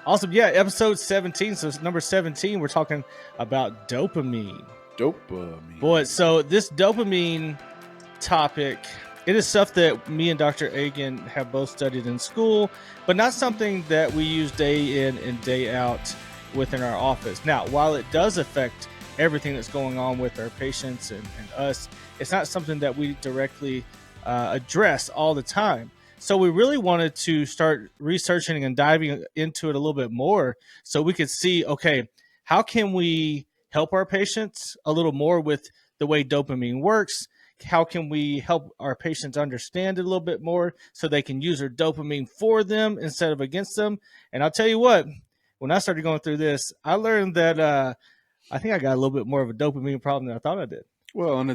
Awesome. Yeah, episode 17. So it's number 17. We're talking about dopamine. Dopamine. Boy, so this dopamine topic, it is stuff that me and Dr. Agan have both studied in school, but not something that we use day in and day out within our office. Now, while it does affect everything that's going on with our patients and us, it's not something that we directly address all the time. So we really wanted to start researching and diving into it a little bit more so we could see, okay, how can we help our patients a little more with the way dopamine works? How can we help our patients understand it a little bit more so they can use their dopamine for them instead of against them? And I'll tell you what, when I started going through this, I learned that I think I got a little bit more of a dopamine problem than I thought I did. Well, and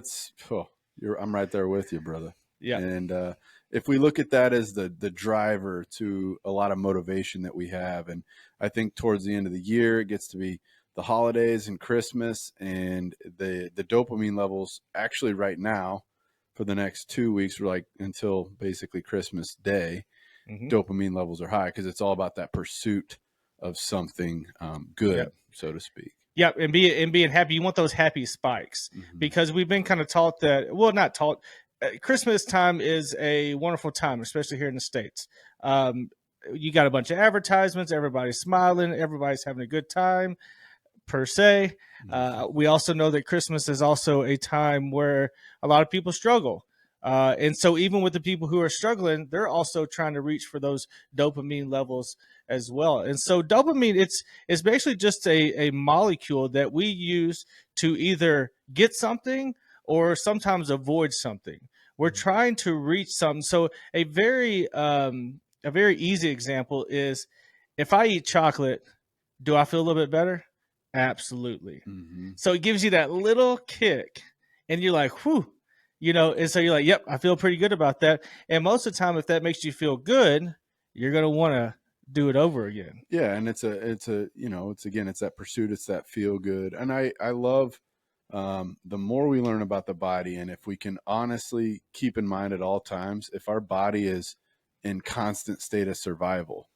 I'm right there with you, brother. Yeah. And if we look at that as the driver to a lot of motivation that we have, and I think towards the end of the year, it gets to be the holidays and Christmas, and the dopamine levels actually right now for the next 2 weeks, we're like until basically Christmas Day, dopamine levels are high because it's all about that pursuit of something good, so to speak. Yeah, and being happy. You want those happy spikes because we've been kind of taught that. Well, not taught. Christmas time is a wonderful time, especially here in the States. You got a bunch of advertisements. Everybody's smiling. Everybody's having a good time, per se. We also know that Christmas is also a time where a lot of people struggle. And so even with the people who are struggling, they're also trying to reach for those dopamine levels as well. And so dopamine, it's basically just a molecule that we use to either get something or sometimes avoid something. We're trying to reach something. So a very easy example is if I eat chocolate, do I feel a little bit better? Absolutely. So it gives you that little kick and you're like, whew, and so you're like, yep, I feel pretty good about that. And most of the time, if that makes you feel good, you're going to want to do it over again. Yeah. And it's that pursuit, it's that feel good. And I love the more we learn about the body, and if we can honestly keep in mind at all times, if our body is in constant state of survival,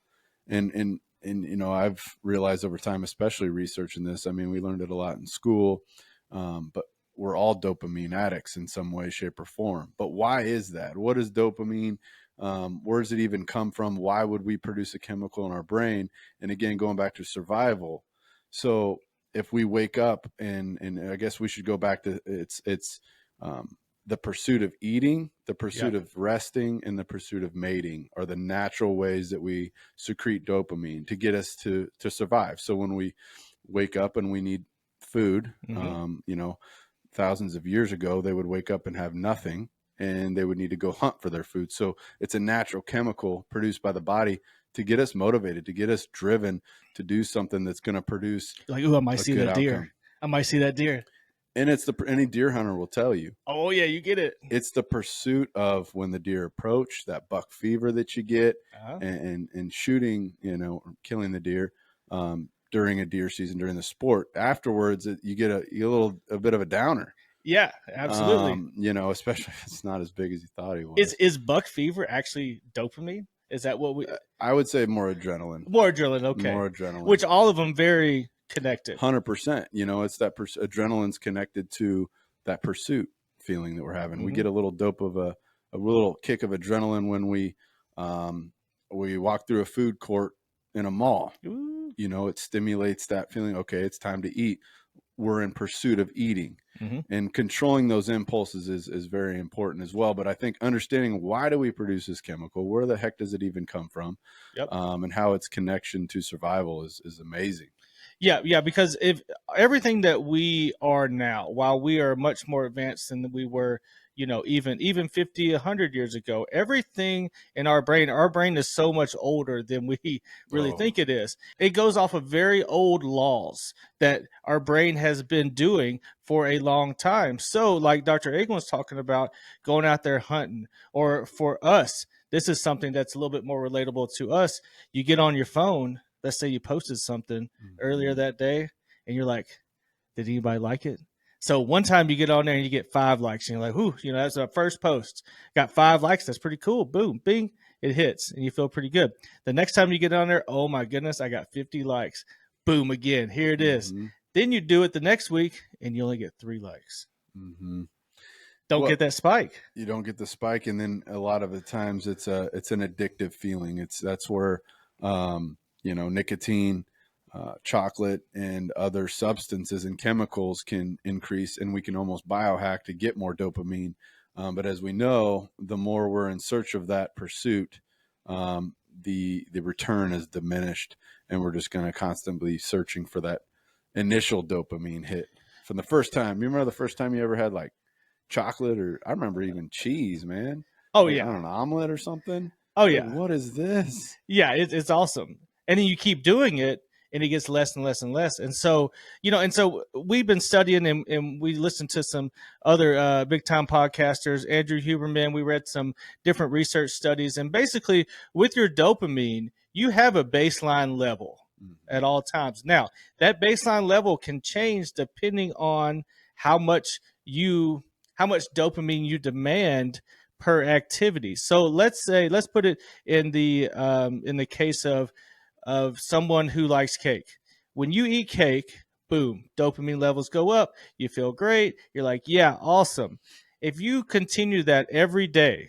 and I've realized over time, especially researching this, I mean, we learned it a lot in school, but we're all dopamine addicts in some way, shape, or form. But why is that? What is dopamine? Where does it even come from? Why would we produce a chemical in our brain? And again, going back to survival. So if we wake up and I guess we should go back to it's the pursuit of eating, the pursuit of resting, and the pursuit of mating are the natural ways that we secrete dopamine to get us to survive. So when we wake up and we need food, thousands of years ago, they would wake up and have nothing and they would need to go hunt for their food. So it's a natural chemical produced by the body to get us motivated, to get us driven to do something that's going to produce like, oh, I might see that deer. Outcome. I might see that deer. And it's any deer hunter will tell you. Oh yeah, you get it. It's the pursuit of when the deer approach, that buck fever that you get, and shooting, killing the deer during a deer season, during the sport. Afterwards, you get a bit of a downer. Yeah, absolutely. Especially if it's not as big as you thought he was. Is buck fever actually dopamine? Is that what we? I would say more adrenaline. More adrenaline, okay. More adrenaline. Which all of them very connected. 100%. It's that adrenaline's connected to that pursuit feeling that we're having. We get a little dope of a little kick of adrenaline when we walk through a food court in a mall. Ooh. It stimulates that feeling. Okay, it's time to eat. We're in pursuit of eating, and controlling those impulses is very important as well. But I think understanding why do we produce this chemical, where the heck does it even come from, and how its connection to survival is amazing. Yeah, because if everything that we are now, while we are much more advanced than we were, even 50, 100 years ago, everything in our brain is so much older than we really think it is. It goes off of very old laws that our brain has been doing for a long time. So like Dr. Agan was talking about going out there hunting, or for us, this is something that's a little bit more relatable to us. You get on your phone, let's say you posted something earlier that day and you're like, did anybody like it? So one time you get on there and you get 5 likes and you're like, ooh, that's our first post. Got 5 likes. That's pretty cool. Boom, bing. it hits and you feel pretty good. The next time you get on there, oh my goodness, I got 50 likes. Boom, again, here it is. Then you do it the next week and you only get 3 likes. Don't get that spike. You don't get the spike, and then a lot of the times it's an addictive feeling. That's where nicotine, chocolate, and other substances and chemicals can increase, and we can almost biohack to get more dopamine. But as we know, the more we're in search of that pursuit, the return is diminished, and we're just going to constantly searching for that initial dopamine hit from the first time. You remember the first time you ever had like chocolate, or I remember even cheese, man. Oh like, yeah, on an omelet or something. Oh yeah, like, what is this? Yeah, it's awesome. And then you keep doing it, and it gets less and less and less. And so, we've been studying, and we listened to some other big time podcasters, Andrew Huberman. We read some different research studies, and basically, with your dopamine, you have a baseline level at all times. Now, that baseline level can change depending on how much dopamine you demand per activity. So let's put it in the case of someone who likes cake. When you eat cake, boom, dopamine levels go up. You feel great. You're like, yeah, awesome. If you continue that every day,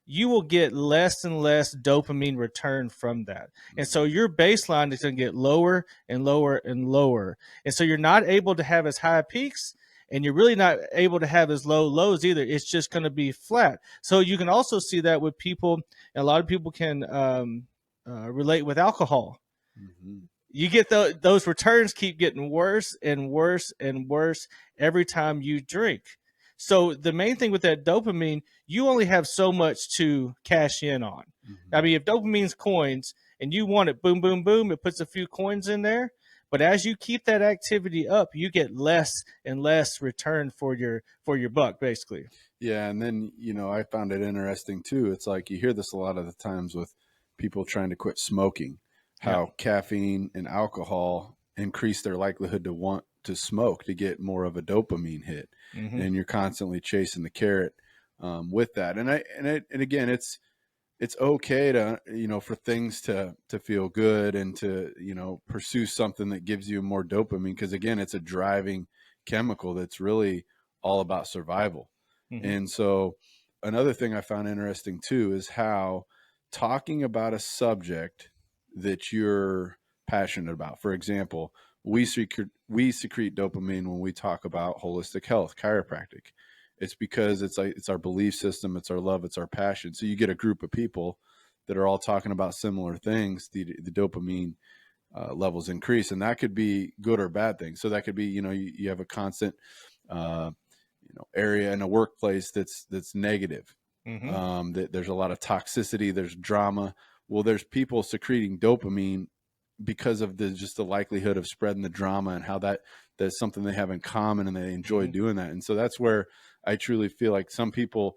you will get less and less dopamine return from that. And so your baseline is going to get lower and lower and lower. And so you're not able to have as high peaks, and you're really not able to have as low lows either. It's just going to be flat. So you can also see that with people, and a lot of people can relate with alcohol. You get those returns keep getting worse and worse and worse every time you drink. So the main thing with that dopamine, you only have so much to cash in on. I mean, if dopamine's coins and you want it, boom, boom, boom, it puts a few coins in there. But as you keep that activity up, you get less and less return for your buck, basically. Yeah, and then I found it interesting too. It's like you hear this a lot of the times with people trying to quit smoking, how caffeine and alcohol increase their likelihood to want to smoke to get more of a dopamine hit, and you're constantly chasing the carrot with that. And again, it's okay to for things to feel good and to pursue something that gives you more dopamine, because again, it's a driving chemical that's really all about survival. And so another thing I found interesting too is how talking about a subject that you're passionate about, for example, we secrete dopamine when we talk about holistic health, chiropractic. It's because it's our belief system, it's our love, it's our passion. So you get a group of people that are all talking about similar things, the dopamine levels increase, and that could be good or bad things. So that could be, you have a constant, area in a workplace that's negative. There's a lot of toxicity, there's drama. Well, there's people secreting dopamine because of just the likelihood of spreading the drama, and how that's something they have in common, and they enjoy doing that. And so that's where I truly feel like some people,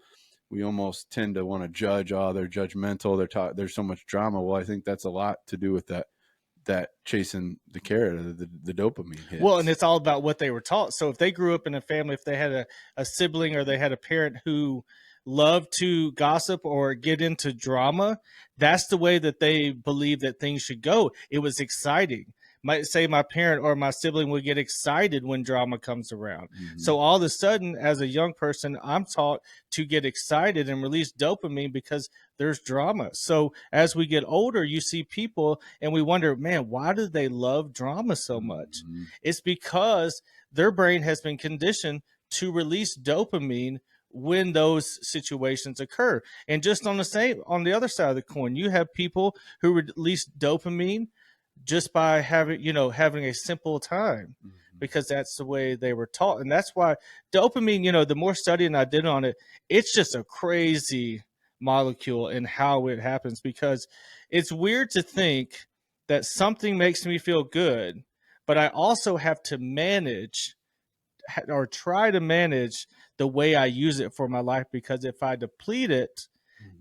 we almost tend to want to judge. Oh, they're judgmental. There's so much drama. Well, I think that's a lot to do with that chasing the carrot, the dopamine hits. Well, and it's all about what they were taught. So if they grew up in a family, if they had a sibling or they had a parent who loved to gossip or get into drama, that's the way that they believe that things should go. It was exciting. Might say my parent or my sibling would get excited when drama comes around. So all of a sudden, as a young person, I'm taught to get excited and release dopamine because there's drama. So as we get older, you see people and we wonder, man, why do they love drama so much? It's because their brain has been conditioned to release dopamine when those situations occur. And just on the other side of the coin, you have people who release dopamine just by having a simple time, because that's the way they were taught. And that's why dopamine, the more studying I did on it, it's just a crazy molecule in how it happens, because it's weird to think that something makes me feel good, but I also have to manage or try to manage the way I use it for my life, because if I deplete it,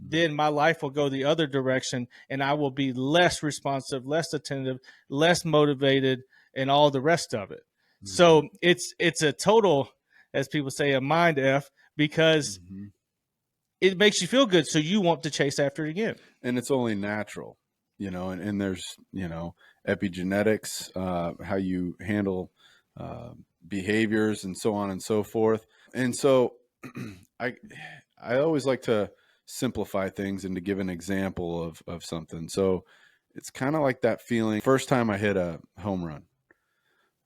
then my life will go the other direction and I will be less responsive, less attentive, less motivated, and all the rest of it. So it's a total, as people say, a mind F, because it makes you feel good, so you want to chase after it again. And it's only natural, and there's, epigenetics, how you handle behaviors and so on and so forth. And so I always like to simplify things and to give an example of something. So it's kind of like that feeling. First time I hit a home run,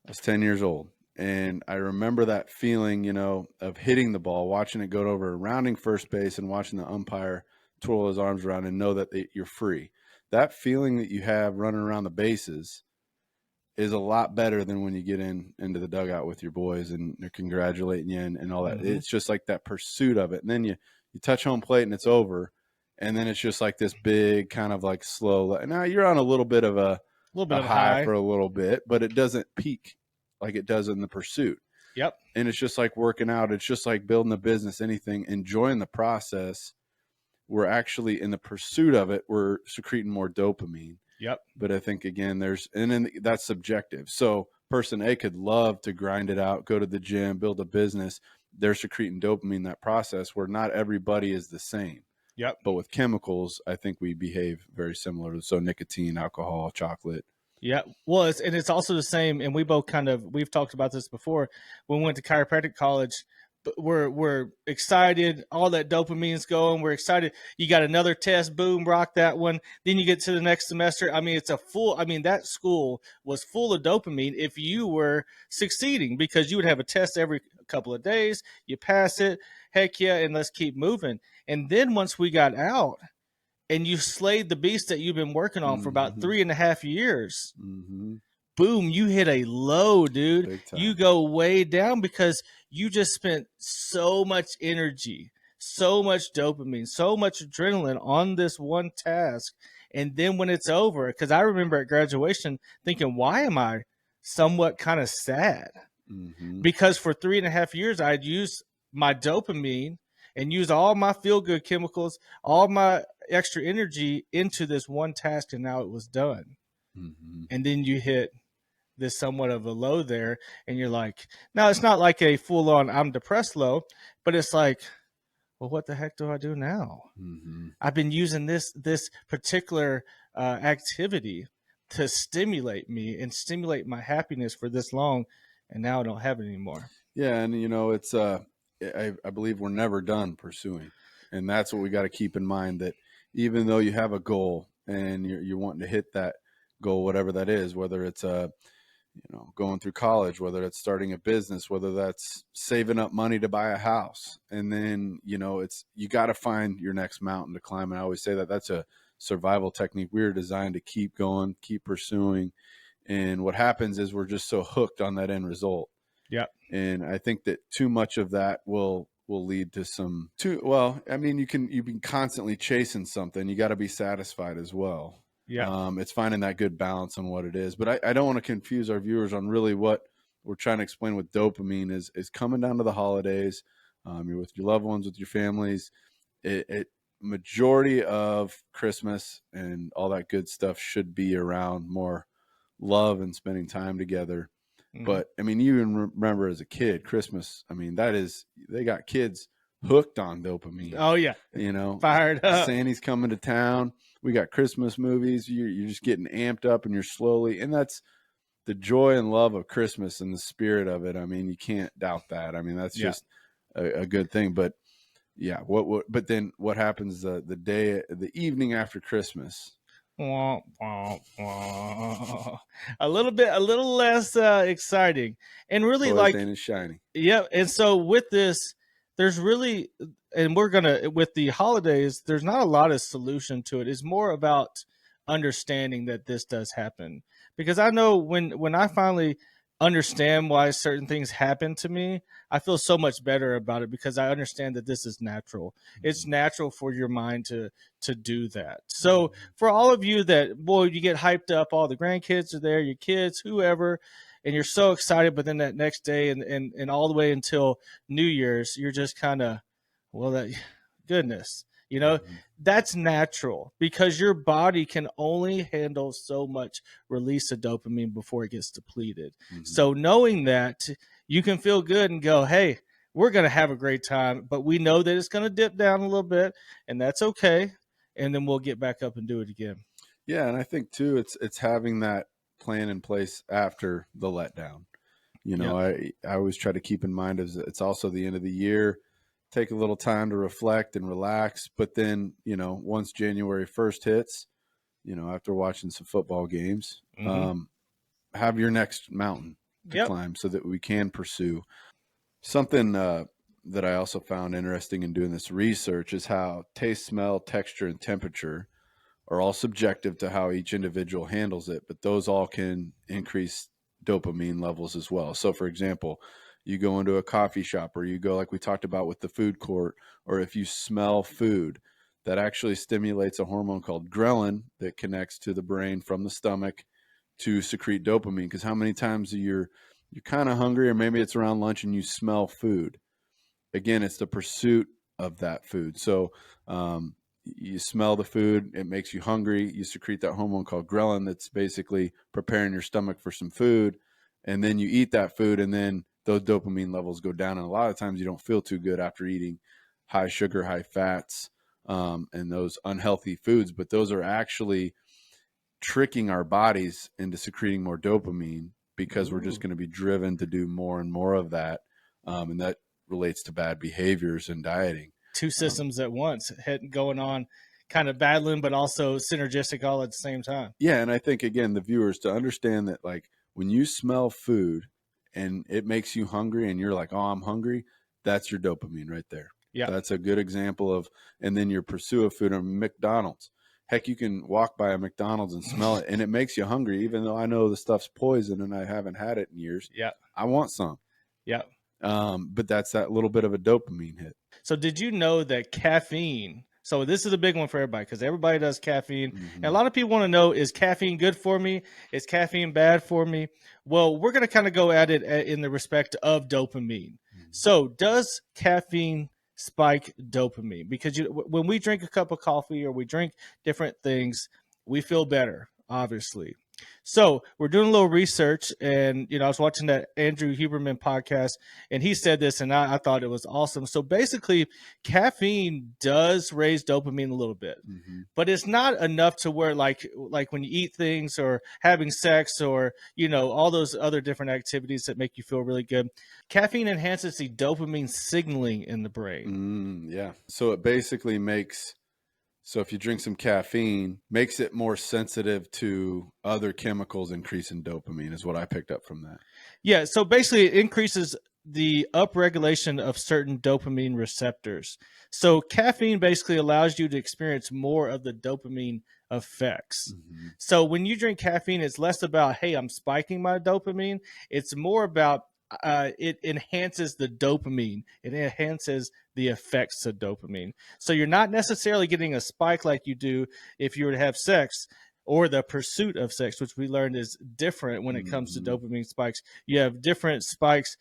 I was 10 years old. And I remember that feeling, of hitting the ball, watching it go over, rounding first base, and watching the umpire twirl his arms around and know that you're free. That feeling that you have running around the bases is a lot better than when you get into the dugout with your boys and they're congratulating you and all that. Mm-hmm. It's just like that pursuit of it. And then you touch home plate and it's over. And then it's just like this big kind of like slow. Now you're on a little bit of a high for a little bit, but it doesn't peak like it does in the pursuit. Yep. And it's just like working out. It's just like building a business, anything, enjoying the process. We're actually in the pursuit of it. We're secreting more dopamine. Yep. But I think, again, then that's subjective. So person A could love to grind it out, go to the gym, build a business. They're secreting dopamine in that process, where not everybody is the same. Yep. But with chemicals, I think we behave very similar. So nicotine, alcohol, chocolate. Yeah. Well, it's also the same. And we've talked about this before. When we went to chiropractic college, we're excited. All that dopamine's going. We're excited. You got another test. Boom, rock that one. Then you get to the next semester. I mean, that school was full of dopamine if you were succeeding, because you would have a test every couple of days. You pass it. Heck yeah. And let's keep moving. And then once we got out, and you slayed the beast that you've been working on for about 3.5 years. Mm-hmm. Boom, you hit a low, dude. You go way down because you just spent so much energy, so much dopamine, so much adrenaline on this one task. And then when it's over, because I remember at graduation thinking, why am I somewhat kind of sad? Mm-hmm. Because for 3.5 years, I'd used my dopamine and use all my feel-good chemicals, all my extra energy into this one task, and now it was done. Mm-hmm. And then you hit this somewhat of a low there, and you're like, now it's not like a full-on I'm depressed low, but it's like, well, what the heck do I do now? Mm-hmm. I've been using this particular activity to stimulate me and stimulate my happiness for this long, and now I don't have it anymore. Yeah, and it's I believe we're never done pursuing, and that's what we got to keep in mind, that even though you have a goal and you're wanting to hit that goal, whatever that is, whether it's going through college, whether it's starting a business, whether that's saving up money to buy a house, and then you got to find your next mountain to climb. And I always say that that's a survival technique. We're designed to keep going, keep pursuing, and what happens is we're just so hooked on that end result. Yeah. And I think that too much of that will lead to you've been constantly chasing something. You got to be satisfied as well. Yeah. It's finding that good balance on what it is. But I don't want to confuse our viewers on really what we're trying to explain with dopamine is coming down to the holidays. You're with your loved ones, with your families. Majority of Christmas and all that good stuff should be around more love and spending time together. Mm-hmm. But you even remember as a kid, Christmas, they got kids hooked on dopamine. Oh yeah. Fired up. Santa's coming to town. We got Christmas movies. You're just getting amped up, and you're slowly, and that's the joy and love of Christmas and the spirit of it. You can't doubt that. That's just a good thing. But yeah, but then what happens the evening after Christmas? A little less exciting, and really Ain't shiny. Yeah. And so with this, there's really, and with the holidays, there's not a lot of solution to it. It's more about understanding that this does happen, because I know when I finally understand why certain things happen to me, I feel so much better about it, because I understand that this is natural. It's natural for your mind to do that. So for all of you that, you get hyped up, all the grandkids are there, your kids, whoever, and you're so excited, but then that next day and all the way until New Year's, you're just kind of, goodness, that's natural, because your body can only handle so much release of dopamine before it gets depleted. Mm-hmm. So knowing that, you can feel good and go, hey, we're going to have a great time, but we know that it's going to dip down a little bit, and that's okay. And then we'll get back up and do it again. Yeah, and I think too, it's having that plan in place after the letdown. You know, I always try to keep in mind is it's also the end of the year. Take a little time to reflect and relax, but then, you know, once January 1st hits, you know, after watching some football games, have your next mountain to climb so that we can pursue something. That I also found interesting in doing this research is how taste, smell, texture, and temperature are all subjective to how each individual handles it, but those all can increase dopamine levels as well. So for example, you go into a coffee shop, or you go, like we talked about with the food court, or if you smell food, that actually stimulates a hormone called ghrelin that connects to the brain from the stomach to secrete dopamine. Because how many times you're kind of hungry, or maybe it's around lunch and you smell food. Again, it's the pursuit of that food. So you smell the food, it makes you hungry. You secrete that hormone called ghrelin that's basically preparing your stomach for some food. And then you eat that food, and then those dopamine levels go down. And a lot of times you don't feel too good after eating high sugar, high fats, and those unhealthy foods. But those are actually tricking our bodies into secreting more dopamine, because we're just going to be driven to do more and more of that. And that relates to bad behaviors and dieting. Two systems at once going on, kind of battling, but also synergistic all at the same time. Yeah. And I think, again, the viewers to understand that, like, when you smell food and it makes you hungry and you're like, oh, I'm hungry, that's your dopamine right there. Yeah. That's a good example of, and then your pursuit of food. On McDonald's, heck, you can walk by a McDonald's and smell it and it makes you hungry, even though I know the stuff's poison and I haven't had it in years. Yeah. I want some. Yeah. But that's that little bit of a dopamine hit. So did you know that caffeine, so this is a big one for everybody, because everybody does caffeine. And a lot of people want to know, is caffeine good for me? Is caffeine bad for me? Well, we're going to kind of go at it in the respect of dopamine. So does caffeine spike dopamine? Because when we drink a cup of coffee or we drink different things, we feel better, obviously. So we're doing a little research, and I was watching that Andrew Huberman podcast, and he said this, and I thought it was awesome. So basically, caffeine does raise dopamine a little bit, but it's not enough to where like when you eat things or having sex or all those other different activities that make you feel really good. Caffeine enhances the dopamine signaling in the brain. Yeah. So it basically makes. So if you drink some caffeine, makes it more sensitive to other chemicals increasing dopamine, is what I picked up from that. Yeah. So basically it increases the upregulation of certain dopamine receptors. So caffeine basically allows you to experience more of the dopamine effects. So when you drink caffeine, it's less about, hey, I'm spiking my dopamine. It's more about it enhances the dopamine. It enhances the effects of dopamine. So you're not necessarily getting a spike like you do if you were to have sex, or the pursuit of sex, which we learned is different when it comes to dopamine spikes. You have different spikes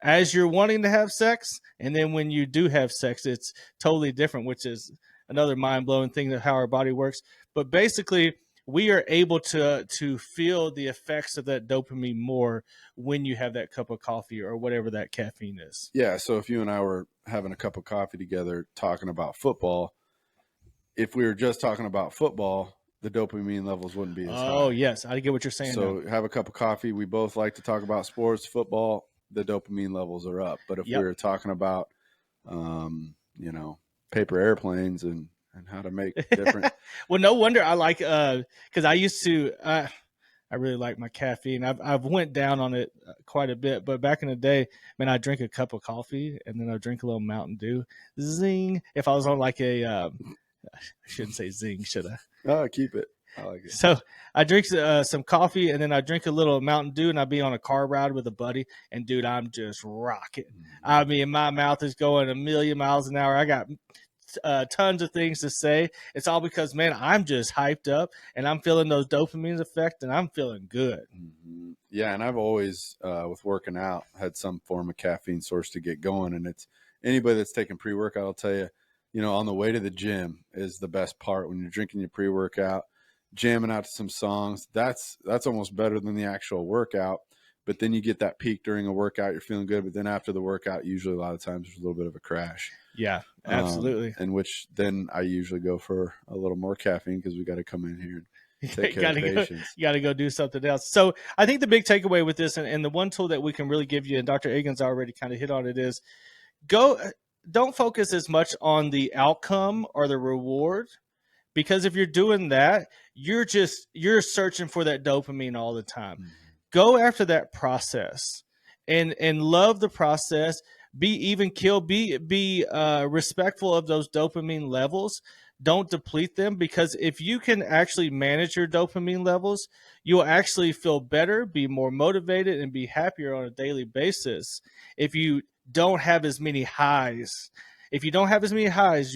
as you're wanting to have sex, and then when you do have sex, it's totally different, which is another mind-blowing thing of how our body works. But basically, we are able to feel the effects of that dopamine more when you have that cup of coffee or whatever that caffeine is. Yeah. So if you and I were having a cup of coffee together talking about football, if we were just talking about football, the dopamine levels wouldn't be as high. Oh, yes. I get what you're saying. So have a cup of coffee. We both like to talk about sports, football, the dopamine levels are up. But if we were talking about, paper airplanes and how to make different. Well, no wonder I like, because I used to, I really like my caffeine. I've went down on it quite a bit, but back in the day, man, I drink a cup of coffee and then I drink a little Mountain Dew. Zing! If I was on like I shouldn't say zing, should I? Oh, keep it. I like it. So I drink some coffee and then I drink a little Mountain Dew, and I'd be on a car ride with a buddy, and dude, I'm just rocking. I mean, my mouth is going a million miles an hour. I got tons of things to say. It's all because, man, I'm just hyped up and I'm feeling those dopamine effects and I'm feeling good. Yeah. And I've always, with working out, had some form of caffeine source to get going. And it's anybody that's taking pre-workout, I'll tell you, on the way to the gym is the best part. When you're drinking your pre-workout, jamming out to some songs, that's almost better than the actual workout. but then you get that peak during a workout, you're feeling good, but then after the workout, usually a lot of times there's a little bit of a crash. Yeah, absolutely. In which then I usually go for a little more caffeine because we got to come in here and take care of patients. You got to go do something else. So I think the big takeaway with this, and the one tool that we can really give you, and Dr. Agan's already kind of hit on it, is don't focus as much on the outcome or the reward, because if you're doing that, you're searching for that dopamine all the time. Mm-hmm. Go after that process and love the process. Be respectful of those dopamine levels. Don't deplete them, because if you can actually manage your dopamine levels, you'll actually feel better, be more motivated, and be happier on a daily basis. If you don't have as many highs, you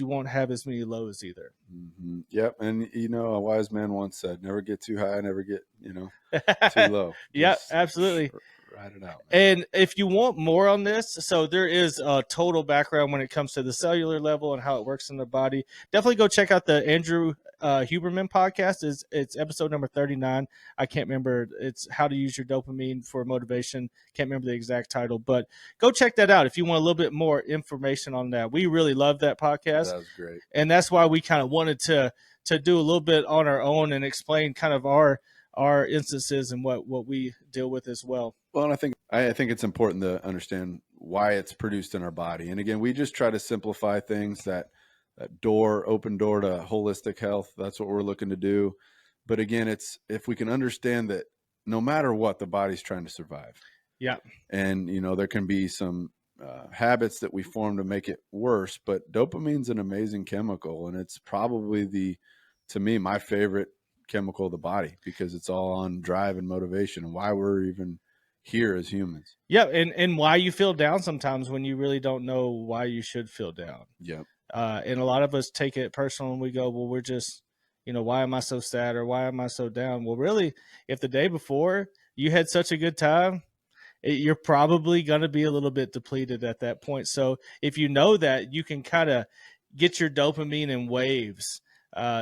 won't have as many lows either. Mm-hmm. Yep. And, a wise man once said, never get too high, never get, too low. Yep, absolutely. Ride it out, man. And if you want more on this, so there is a total background when it comes to the cellular level and how it works in the body. Definitely go check out the Andrew Huberman podcast. It's episode number 39. I can't remember. It's how to use your dopamine for motivation. Can't remember the exact title, but go check that out if you want a little bit more information on that. We really love that podcast. That was great. And that's why we kind of wanted to do a little bit on our own and explain kind of our instances and what we deal with as well. Well, and I think it's important to understand why it's produced in our body. And again, we just try to simplify things, that open door to holistic health. That's what we're looking to do. But again, it's if we can understand that no matter what, the body's trying to survive. Yeah. And, there can be some habits that we form to make it worse, but dopamine's an amazing chemical. And it's probably to me, my favorite chemical of the body, because it's all on drive and motivation and why we're even here as humans. Yeah. And why you feel down sometimes when you really don't know why you should feel down. Yep. And a lot of us take it personal and we go, well, we're just, why am I so sad or why am I so down? Well, really, if the day before you had such a good time, you're probably going to be a little bit depleted at that point. So if you know that, you can kind of get your dopamine in waves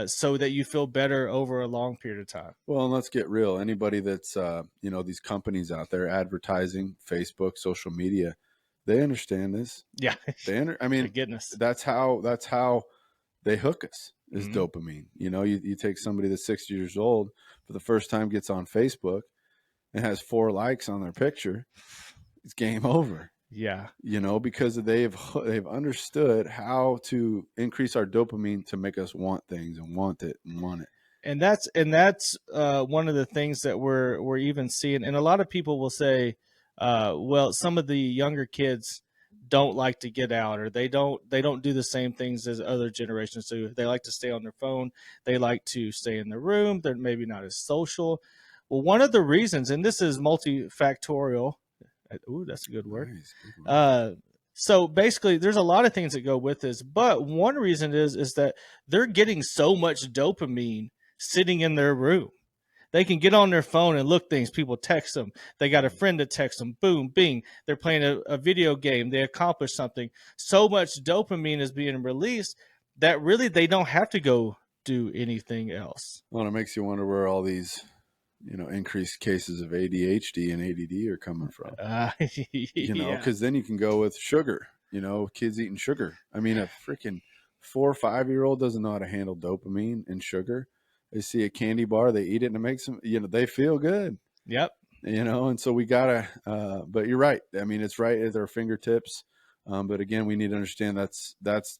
so that you feel better over a long period of time. Well, and let's get real. Anybody that's, these companies out there advertising, Facebook, social media, they understand this. Yeah. Goodness. That's how they hook us is Mm-hmm. dopamine. You take somebody that's 60 years old for the first time, gets on Facebook and has 4 likes on their picture. It's game over. Yeah. Because they've understood how to increase our dopamine to make us want things and want it and want it. And that's one of the things that we're even seeing. And a lot of people will say, well, some of the younger kids don't like to get out, or they don't do the same things as other generations do. They like to stay on their phone. They like to stay in their room. They're maybe not as social. Well, one of the reasons, and this is multifactorial. Ooh, that's a good word. Nice, good word. So basically, there's a lot of things that go with this, but one reason is that they're getting so much dopamine sitting in their room. They can get on their phone and look things. People text them. They got a friend to text them. Boom, bing. They're playing a video game. They accomplish something. So much dopamine is being released that really they don't have to go do anything else. Well, it makes you wonder where all these increased cases of ADHD and ADD are coming from. Because then you can go with sugar, kids eating sugar. A freaking 4 or 5-year-old doesn't know how to handle dopamine and sugar. They see a candy bar, they eat it, and it makes them, they feel good. Yep. And so we gotta, but you're right. It's right at their fingertips. But again, we need to understand that's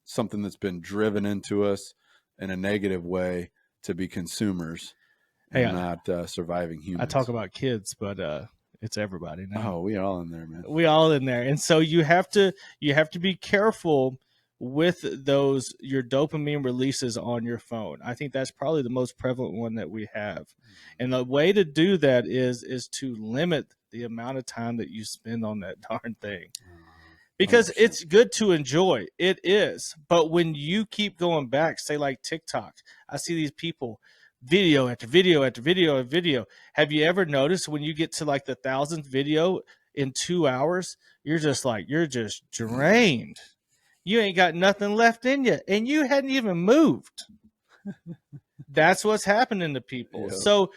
something that's been driven into us in a negative way to be consumers. And not surviving humans. I talk about kids, but it's everybody now. Oh, we all in there, man. We all in there. And so you have to be careful with your dopamine releases on your phone. I think that's probably the most prevalent one that we have. And the way to do that is to limit the amount of time that you spend on that darn thing. Because 100%. It's good to enjoy. It is. But when you keep going back, say like TikTok, I see these people video after video after video after video. Have you ever noticed when you get to like the 1,000th video in 2 hours, you're just drained. You ain't got nothing left in you, and you hadn't even moved. That's what's happening to people. Yeah. So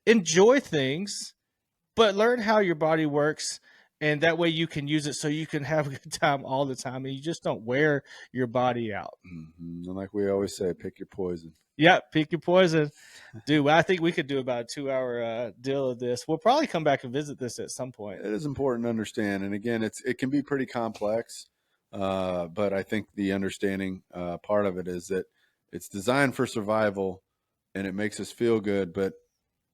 enjoy things, but learn how your body works. And that way you can use it so you can have a good time all the time. And you just don't wear your body out. And like we always say, pick your poison. Yeah, pick your poison. Dude, I think we could do about a 2-hour deal of this. We'll probably come back and visit this at some point. It is important to understand. And again, it can be pretty complex. But I think the understanding part of it is that it's designed for survival and it makes us feel good. But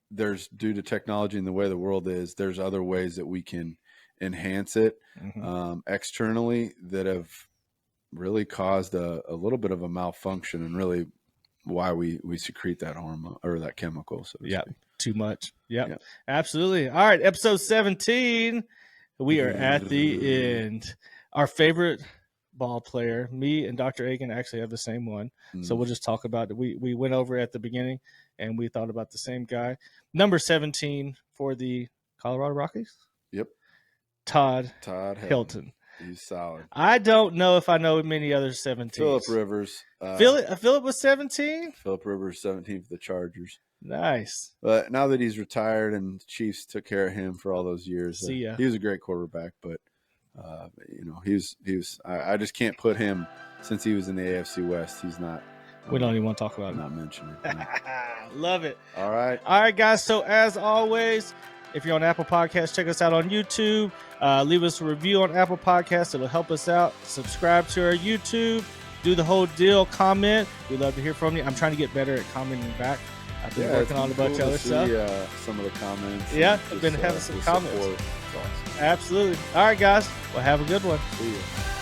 there's, due to technology and the way the world is, there's other ways that we can enhance it externally that have really caused a little bit of a malfunction, and really why we secrete that hormone or that chemical. So too much. Yep, absolutely. All right, episode 17. We are at the end. Our favorite ball player, me and Dr. Agan actually have the same one. So we'll just talk about it. We went over at the beginning and we thought about the same guy. Number 17 for the Colorado Rockies. Yep. Todd Hilton. He's solid. I don't know if I know many other 17s. Phillip Rivers. Phillip was 17? Phillip Rivers, 17 for the Chargers. Nice. But now that he's retired and the Chiefs took care of him for all those years, he was a great quarterback. But he was. I just can't put him, since he was in the AFC West. He's not. We don't even want to talk about him. Not mentioning. No. Love it. All right, guys. So as always, if you're on Apple Podcasts, check us out on YouTube. Leave us a review on Apple Podcasts. It'll help us out. Subscribe to our YouTube. Do the whole deal. Comment. We'd love to hear from you. I'm trying to get better at commenting back. I've been working on a bunch of other stuff. Some of the comments. Yeah, I've been having some comments. Awesome. Absolutely. All right, guys. Well, have a good one. See you.